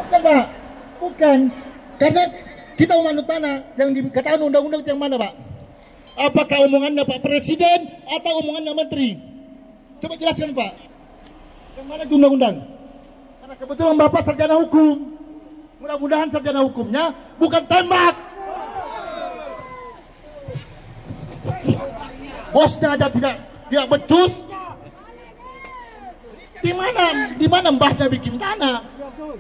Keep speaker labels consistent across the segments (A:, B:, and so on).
A: Bukan Pak, bukan. Karena kita memanut mana? Yang dikatakan undang-undang yang mana Pak? Apakah omongannya Pak Presiden atau omongannya Menteri? Coba jelaskan Pak. Yang mana itu undang-undang? Karena kebetulan Bapak sarjana hukum. Mudah-mudahan sarjana hukumnya bukan tembak. Bosnya aja tidak becus. Di mana mbahnya bikin tanah?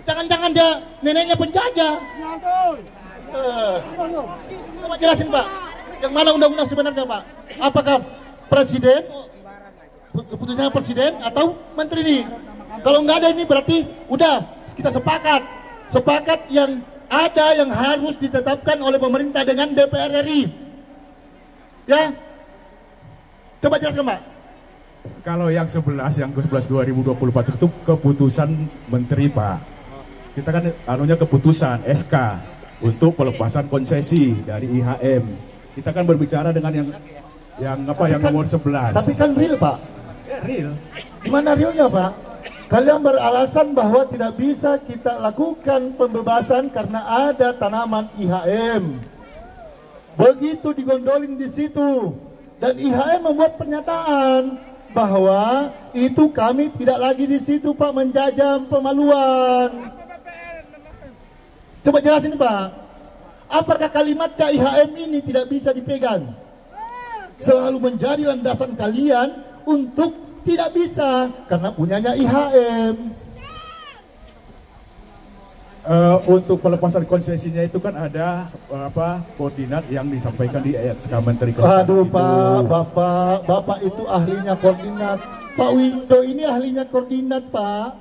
A: Jangan-jangan dia neneknya penjajah. Coba jelasin Pak. Yang mana undang-undang sebenarnya Pak? Apakah presiden, keputusannya presiden atau menteri ini? Kalau nggak ada ini berarti udah kita sepakat yang ada yang harus ditetapkan oleh pemerintah dengan DPR RI. Ya, coba jelaskan Pak.
B: Kalau yang ke-11 2024 itu keputusan menteri Pak. Kita kan anunya keputusan SK untuk pelepasan konsesi dari IHM. Kita kan berbicara dengan yang nomor 11.
A: Tapi kan real Pak.
B: Ya, real.
A: Gimana realnya Pak? Kalian beralasan bahwa tidak bisa kita lakukan pembebasan karena ada tanaman IHM. Begitu digondolin di situ dan IHM membuat pernyataan bahwa itu kami tidak lagi di situ Pak menjajah pemaluan. Coba jelasin Pak. Apakah kalimatnya IHM ini tidak bisa dipegang? Selalu menjadi landasan kalian untuk tidak bisa karena punyanya IHM.
B: Untuk pelepasan konsesinya itu kan ada koordinat yang disampaikan di SK Menteri Keuangan.
A: Aduh Pak, Bapak itu ahlinya koordinat. Pak Windo ini ahlinya koordinat Pak.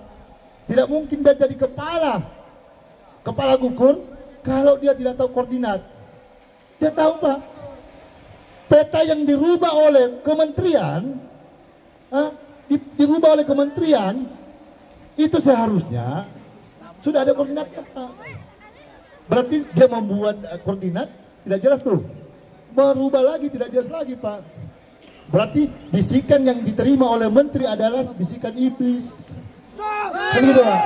A: Tidak mungkin dia jadi kepala gugur kalau dia tidak tahu koordinat. Dia tahu Pak, peta yang dirubah oleh kementerian, dirubah oleh kementerian itu seharusnya sudah ada koordinatnya Pak. Berarti dia membuat koordinat tidak jelas tuh, berubah lagi tidak jelas lagi Pak. Berarti bisikan yang diterima oleh menteri adalah bisikan iblis. Kan gitu Pak.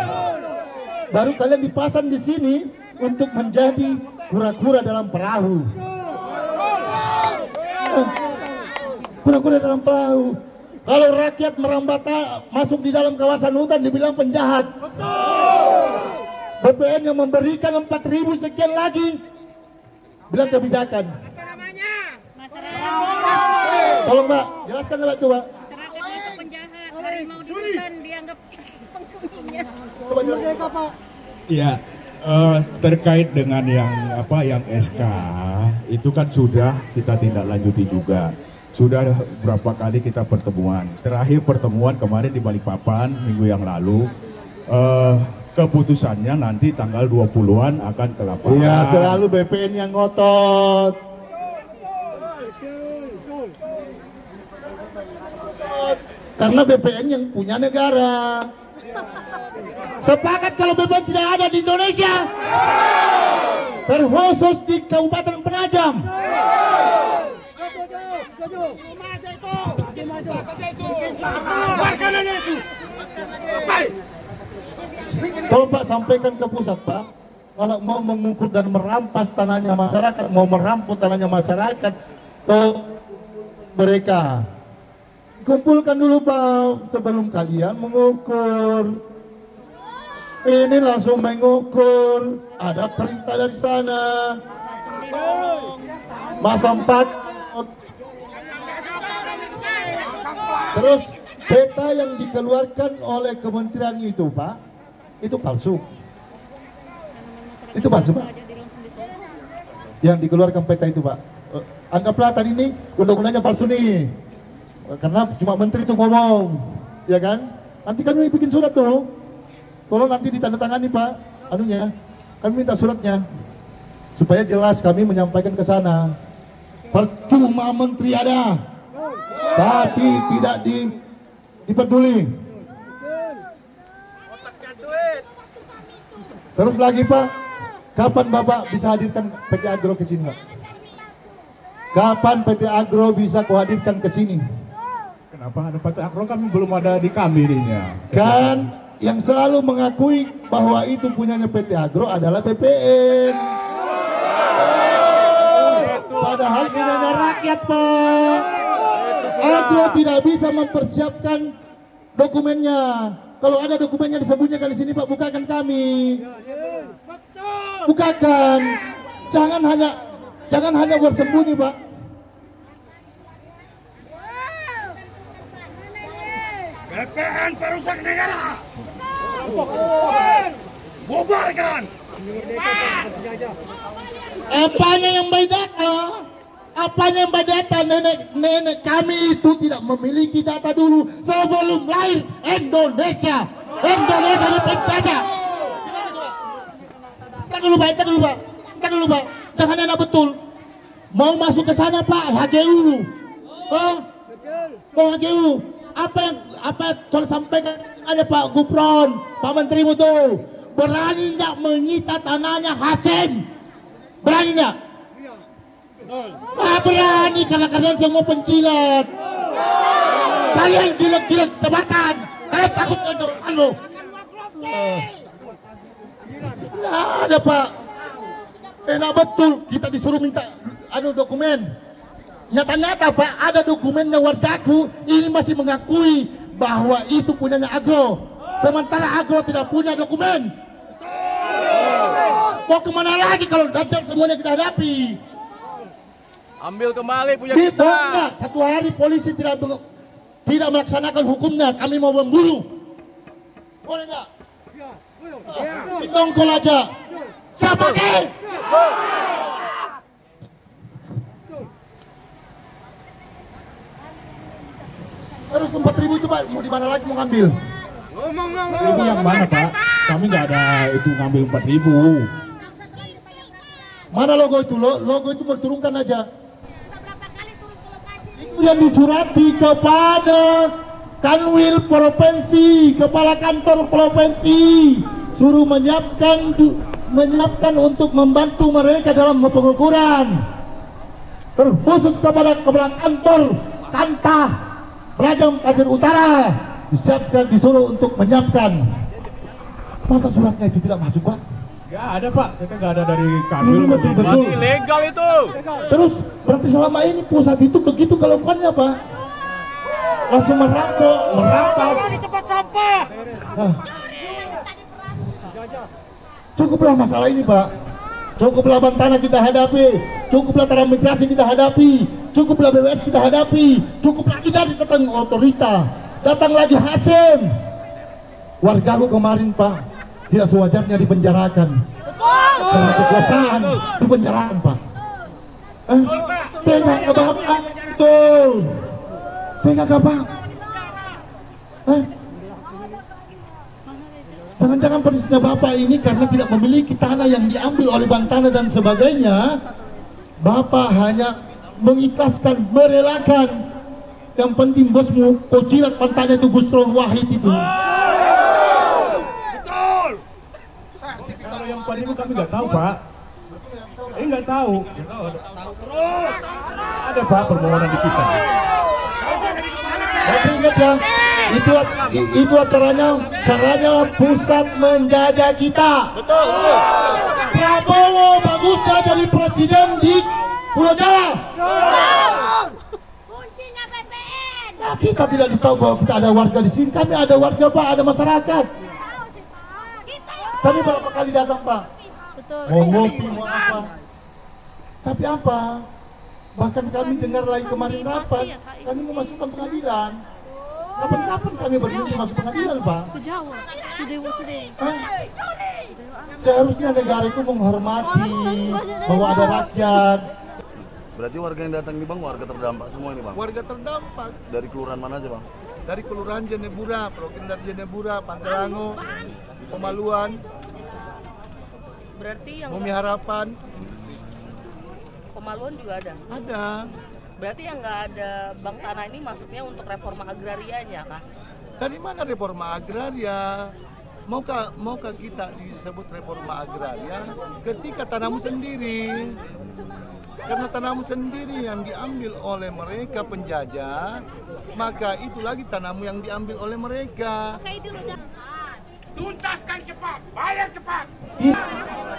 A: Baru kalian dipasang di sini untuk menjadi kura-kura dalam perahu. Kura-kura dalam perahu. Kalau rakyat merambat masuk di dalam kawasan hutan dibilang penjahat. BPN yang memberikan 4.000 sekian lagi bilang kebijakan.
C: Apa namanya?
A: Tolong Pak, jelaskan Pak itu Pak.
C: Masyarakat itu penjahat, harimau di hutan dianggap penghuninya.
A: Coba jelaskan Pak.
B: Iya, terkait dengan yang SK itu kan sudah kita tindak lanjuti juga. Sudah berapa kali kita pertemuan. Terakhir pertemuan kemarin di Balikpapan minggu yang lalu. Keputusannya nanti tanggal 20-an akan ke lapangan.
A: Iya, selalu BPN yang ngotot. Karena BPN yang punya negara. Sepakat kalau BPN tidak ada di Indonesia, terkhusus di Kabupaten Penajam. Tolong Pak sampaikan ke pusat Pak, kalau mau mengukur dan merampas tanahnya masyarakat, mau merampok tanahnya masyarakat, toh mereka kumpulkan dulu Pak sebelum kalian mengukur. Ini langsung mengukur, ada perintah dari sana. Masa 4. Terus peta yang dikeluarkan oleh kementerian itu Pak, itu palsu. Itu palsu Pak. Yang dikeluarkan peta itu Pak. Anggaplah tadi ini undang-undangnya palsu nih. Karena cuma menteri itu ngomong, ya kan? Nanti kami bikin surat tuh. Tolong nanti ditandatangani Pak, anunya. Kami minta suratnya supaya jelas kami menyampaikan ke sana. Percuma menteri ada, tapi tidak dipeduli. Terus lagi Pak, kapan Bapak bisa hadirkan PT Agro ke sini Pak? Kapan PT Agro bisa kuhadirkan ke sini?
B: Kenapa ada PT Agro kan belum ada di kami ininya.
A: Kan yang selalu mengakui bahwa itu punyanya PT Agro adalah BPN. Padahal punyanya rakyat, Pak. Agro tidak bisa mempersiapkan dokumennya. Kalau ada dokumennya disembunyikan di sini, Pak, bukakan kami. Bukakan. Jangan hanya bersembunyi, Pak.
D: BPN perusak negara. Bubarkan.
A: Apanya yang beda? Apanya yang beda? Nenek kami itu tidak memiliki data dulu sebelum lahir Indonesia. Indonesia dipenjajah. Kita dulu, Pak. Jangan enak betul. Mau masuk ke sana, Pak, HGU. Mau HGU. Apa yang sampaikan ada Pak Gufron, Pak Menteri itu berani nggak menyita tanahnya Hasim? Berani nggak? Berani karena kalian semua pencilat. Kalian gila-gila tebakan. Kalian takut untuk anu. Nggak ada, Pak. Enak betul kita disuruh minta anu dokumen. Nyata-nyata, Pak, ada dokumennya wargaku ini masih mengakui bahwa itu punyanya Agro. Sementara Agro tidak punya dokumen. Mau kemana lagi kalau dajjal semuanya kita hadapi?
D: Ambil kembali punya kita.
A: Enggak, satu hari polisi tidak melaksanakan hukumnya. Kami mau memburu. Boleh enggak? Dongkol aja. Siapa ke? Terus 4.000 itu, Pak, mau di mana lagi mau ngambil?
B: 4.000 yang mana, Pak? Kami nggak ada itu ngambil 4.000.
A: Mana logo itu? Logo itu mau diturunkan aja. Itu yang disurati kepada Kanwil Provinsi, Kepala Kantor Provinsi, suruh menyiapkan untuk membantu mereka dalam pengukuran. Terkhusus kepada Kepala Kantor Kantah Rajam Pasir Utara disuruh untuk menyiapkan. Masa suratnya itu tidak masuk, Pak?
B: Nggak ada, Pak. Kita nggak ada dari Kanwil.
D: Berarti ilegal itu.
A: Terus berarti selama ini pusat itu begitu kelakuannya, Pak? Langsung merampas.
D: Di tempat sampah.
A: Cukuplah masalah ini, Pak. Cukuplah Bantana kita hadapi, cukuplah transmigrasi kita hadapi, cukuplah BWS kita hadapi, cukuplah kita datang otorita, datang lagi Hasim. Wargaku kemarin, Pak, tidak sewajarnya dipenjarakan karena kekuasaan, dipenjarakan, Pak. Tengah ke Bapak, betul. Tengah ke Bapak. Jangan-jangan persisnya Bapak ini karena tidak memiliki tanah yang diambil oleh Bantana dan sebagainya, Bapak hanya mengikhlaskan, merelakan. Yang penting bosmu, kau jilat pantatnya itu Busron Wahid itu.
D: Betul.
B: Kalau yang 4.000 kami nggak tahu, Pak. Nggak tahu. Ada, Pak, permohonan di kita.
A: Tapi ingat ya, itu caranya pusat menjajah kita.
D: Betul.
A: Prabowo bagusnya jadi presiden di Pulau Jawa.
C: Kuncinya BPN.
A: Nah, kita tidak tahu bahwa kita ada warga di sini. Kami ada warga, Pak, ada masyarakat.
C: Tahu sih, Pak. Kita
A: Kami berapa kali datang, Pak?
C: betul.
A: Mau ngopi, mau apa? Tapi apa? Bahkan kami dengar lagi kemarin rapat, kami mau masukkan pengadilan. Kapan-kapan kami berhenti masuk pengadilan, Pak?
C: Ke Jawa. Sudewo.
A: Seharusnya negara itu menghormati bahwa ada rakyat.
E: Berarti warga yang datang ini, Bang, warga terdampak semua ini, Bang?
F: Warga terdampak
E: Dari kelurahan mana aja, Bang?
F: dari Kelurahan Jenebura, Provinsi Jenebura, Pantelango, Pemaluan,
G: Berarti yang
F: Bumi Harapan,
G: Pemaluan juga ada.
F: ada.
G: Berarti yang nggak ada Bang Tanah ini maksudnya untuk reforma agrarianya kah?
F: Dari mana reforma agraria? Maukah kita disebut reforma agraria ketika tanahmu sendiri? Karena tanahmu sendiri yang diambil oleh mereka penjajah, maka itu lagi tanahmu yang diambil oleh mereka.
D: Tuntaskan cepat, bayar cepat.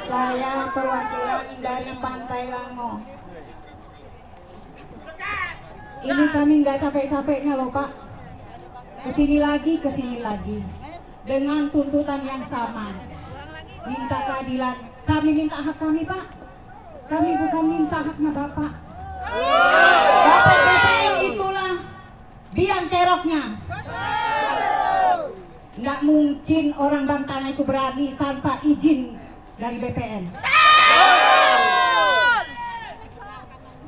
H: Saya perwakilan dari Pantai Lango. Ini kami nggak capek-capeknya loh Pak. Kesini lagi. Dengan tuntutan yang sama. Minta keadilan. Kami minta hak kami Pak. Kami bukan minta haknya Bapak. Bapak BPN itulah biang keroknya. Nggak mungkin orang Bantana itu berani tanpa izin dari BPN.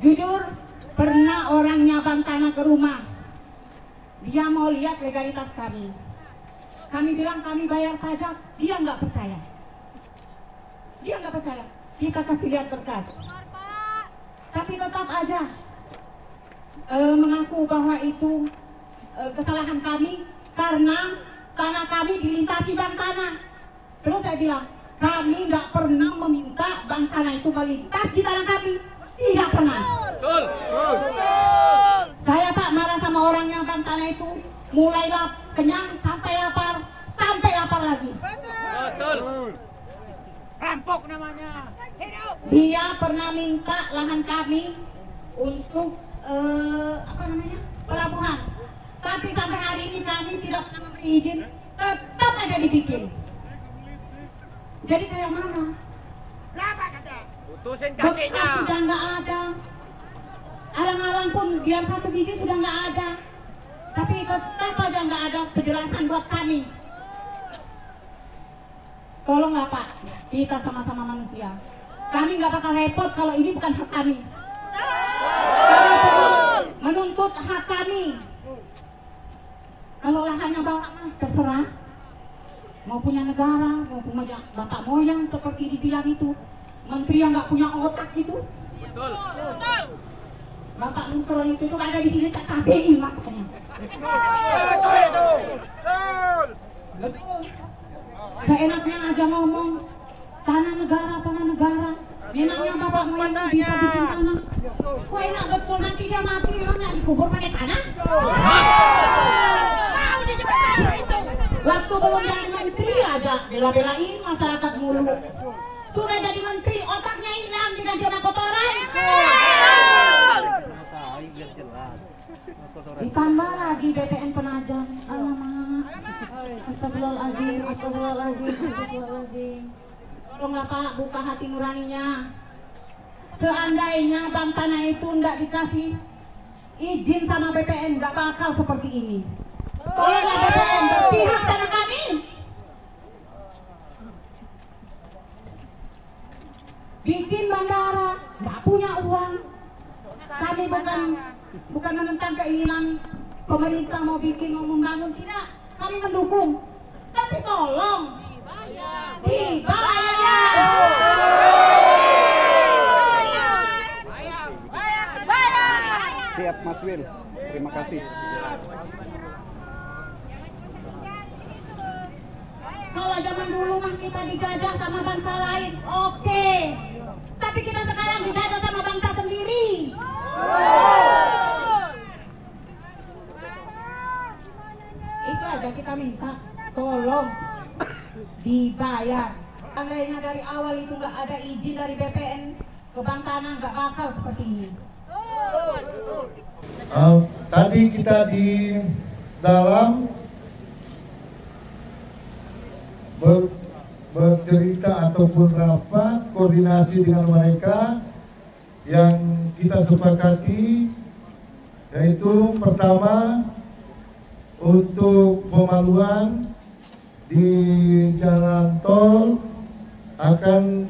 H: Jujur, pernah orangnya Bantana ke rumah. Dia mau lihat legalitas kami. Kami bilang kami bayar pajak, dia nggak percaya. Kita kasih lihat berkas. Tapi tetap aja mengaku bahwa itu kesalahan kami karena tanah kami dilintasi bank tanah. Terus saya bilang, kami nggak pernah meminta bank tanah itu melintas di tanah kami. Tidak pernah.
D: Betul.
H: Saya Pak marah sama orangnya bank tanah itu. Mulailah kenyang sampai lapar lagi.
D: Betul. Rampok namanya.
H: Dia pernah minta lahan kami untuk pelabuhan. Tapi sampai hari ini kami tidak pernah memberi izin, tetap aja dibikin. Jadi kayak mana?
D: Berapa kata? Putusin
H: Bekas
D: kakinya.
H: sudah nggak ada. Alang-alang pun biar 1 biji sudah nggak ada. Tapi tetap aja nggak ada penjelasan buat kami. Tolonglah Pak, kita sama-sama manusia. Kami nggak bakal repot kalau ini bukan hak kami. Kami perlu menuntut hak kami. Kalau lahannya bapak mah terserah. Mau punya negara, mau punya bapak moyang seperti dibilang itu. Menteri yang nggak punya otak itu.
D: Betul.
H: Bapak Nusron itu tuh ada di sini tak KBI makanya. Betul. Seenaknya aja ngomong tanah negara. Memangnya bapak moyang bisa bikin tanah? Kok enak betul nanti dia mati memangnya dikubur pakai tanah? Waktu belum jadi menteri aja bela-belain masyarakat mulu. Sudah jadi menteri otaknya hilang diganti sama kotoran. Ditambah lagi BPN penajam. Alamak. Astagfirullahaladzim. Tolonglah Pak, buka hati nuraninya. Seandainya bank tanah itu nggak dikasih izin sama BPN, nggak bakal seperti ini. Tolonglah BPN berpihak sama kami. Bikin bandara, nggak punya uang. Kami bukan menentang keinginan pemerintah mau bikin, mau membangun, tidak. Kami mendukung. Tapi tolong dibayar.
I: Siap Mas Wil, terima kasih.
H: Kalau zaman dulu mah kita dijajah sama bangsa lain, oke. Tapi kita sekarang dijajah sama bangsa sendiri. Itu aja kita minta, tolong dibayar. Andainya dari awal itu nggak ada izin dari BPN ke bank tanah, nggak bakal seperti ini.
A: Tadi kita di dalam bercerita ataupun rapat koordinasi dengan mereka yang kita sepakati, yaitu pertama untuk pemaluan di jalan tol akan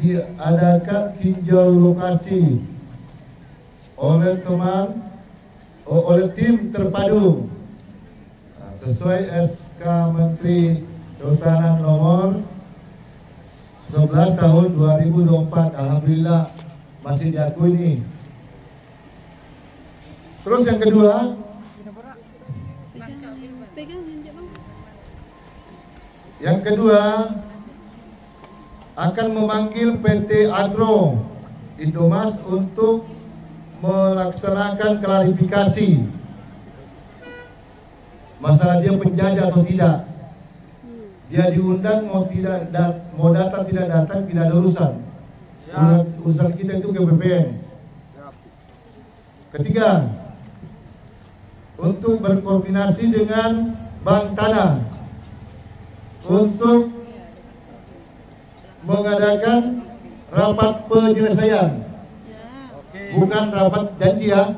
A: diadakan tinjau lokasi oleh tim terpadu sesuai SK Menteri Kehutanan nomor 11 tahun 2024. Alhamdulillah masih diakui nih. Terus yang kedua, akan memanggil PT Agro Indomas untuk melaksanakan klarifikasi masalah dia penjajah atau tidak dia diundang mau datang tidak datang tidak ada urusan. Urusan kita itu KPPN. Ketiga, untuk berkoordinasi dengan Bank Tanah untuk mengadakan rapat penyelesaian, bukan rapat janji ya.